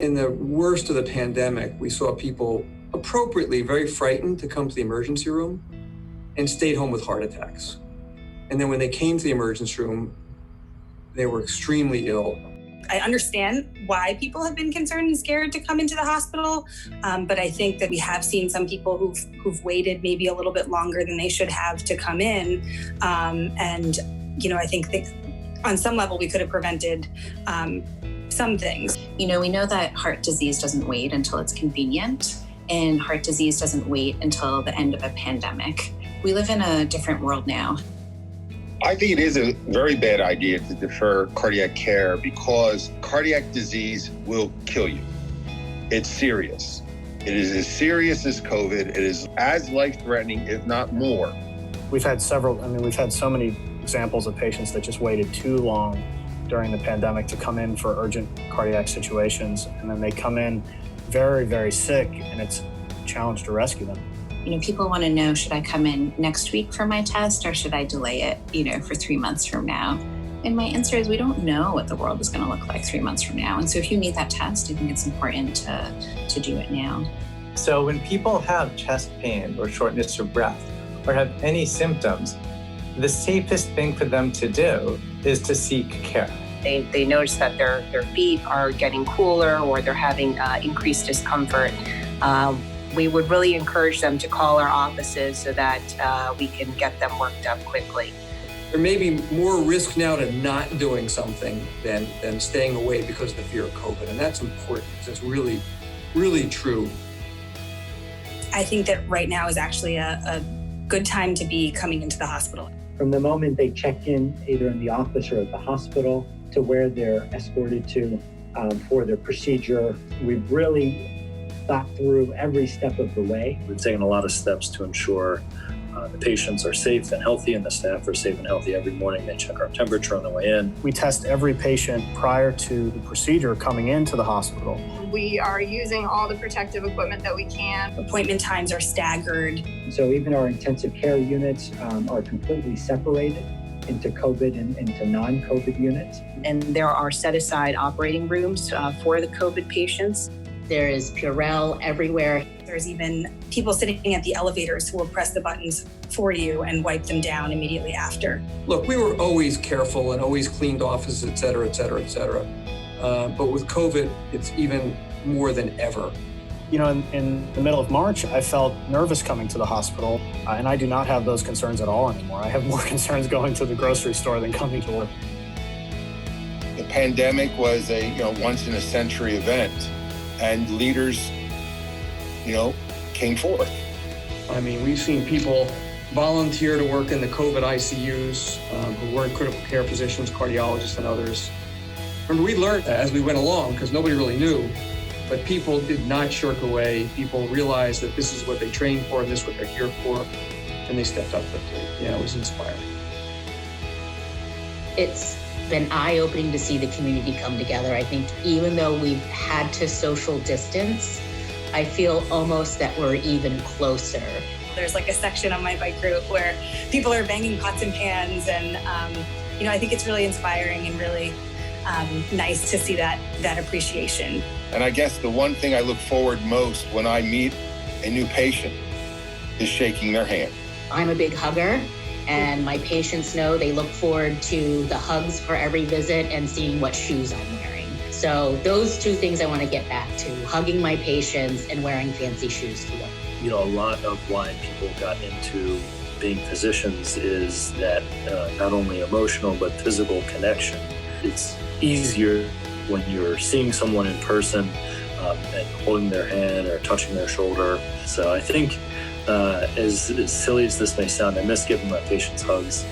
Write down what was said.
In the worst of the pandemic, we saw people appropriately very frightened to come to the emergency room and stayed home with heart attacks. And then when they came to the emergency room, they were extremely ill. I understand why people have been concerned and scared to come into the hospital, but I think that we have seen some people who've waited maybe a little bit longer than they should have to come in. And I think that on some level we could have prevented some things. We know that heart disease doesn't wait until it's convenient, and heart disease doesn't wait until the end of a pandemic. We live in a different world now. I think it is a very bad idea to defer cardiac care because cardiac disease will kill you. It's serious. It is as serious as COVID. It is as life-threatening, if not more. We've had so many examples of patients that just waited too long during the pandemic to come in for urgent cardiac situations, and then they come in very, very sick, and it's a challenge to rescue them. People want to know, should I come in next week for my test, or should I delay it, for 3 months from now? And my answer is, we don't know what the world is going to look like 3 months from now. And so if you need that test, I think it's important to do it now. So when people have chest pain or shortness of breath or have any symptoms, the safest thing for them to do is to seek care. They notice that their feet are getting cooler or they're having increased discomfort. We would really encourage them to call our offices so that we can get them worked up quickly. There may be more risk now to not doing something than staying away because of the fear of COVID. And that's important because it's really, really true. I think that right now is actually a good time to be coming into the hospital. From the moment they check in, either in the office or at the hospital, to where they're escorted to for their procedure, we've really thought through every step of the way. We've taken a lot of steps to ensure the patients are safe and healthy, and the staff are safe and healthy. Every morning they check our temperature on the way in. We test every patient prior to the procedure coming into the hospital. We are using all the protective equipment that we can. Appointment times are staggered. So even our intensive care units are completely separated into COVID and into non-COVID units. And there are set-aside operating rooms for the COVID patients. There is Purell everywhere. There's even people sitting at the elevators who will press the buttons for you and wipe them down immediately after. Look, we were always careful and always cleaned offices, et cetera, et cetera, et cetera. But with COVID, it's even more than ever. In the middle of March, I felt nervous coming to the hospital, and I do not have those concerns at all anymore. I have more concerns going to the grocery store than coming to work. The pandemic was a once-in-a-century event, and leaders, came forth. We've seen people volunteer to work in the COVID ICUs who were in critical care positions, cardiologists and others. Remember, we learned as we went along because nobody really knew, but people did not shirk away. People realized that this is what they trained for and this is what they're here for, and they stepped up quickly. It was inspiring. It's been eye-opening to see the community come together. I think even though we've had to social distance, I feel almost that we're even closer. There's like a section on my bike route where people are banging pots and pans, and I think it's really inspiring and really nice to see that appreciation. And I guess the one thing I look forward most when I meet a new patient is shaking their hand. I'm a big hugger, and my patients know they look forward to the hugs for every visit and seeing what shoes I'm wearing. So those two things I want to get back to, hugging my patients and wearing fancy shoes to work. A lot of why people got into being physicians is that not only emotional but physical connection. It's easier when you're seeing someone in person and holding their hand or touching their shoulder. So I think as silly as this may sound, I miss giving my patients hugs.